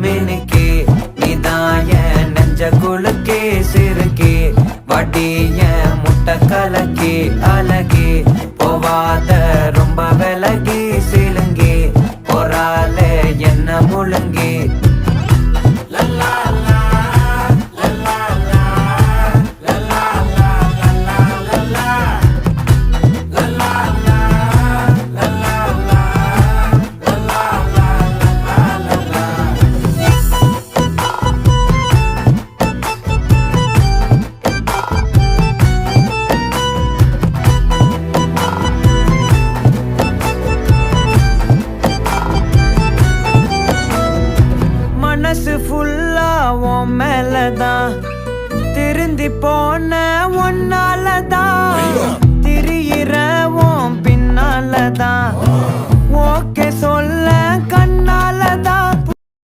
மினுக்கே நீதாய நெஞ்ச குலுக்கே சிறுக்கே வடிய முட்டை கலக்கே அழகே போவாத ரொம்ப விலகி சிலுங்கே பொறால என்ன முழுங்கே மனசு ஃபுல்லா உன் மேலதான் திருந்தி போன ஒன்னாலதான் திரியிற உன் பின்னாலதான் ஓகே சொல்ல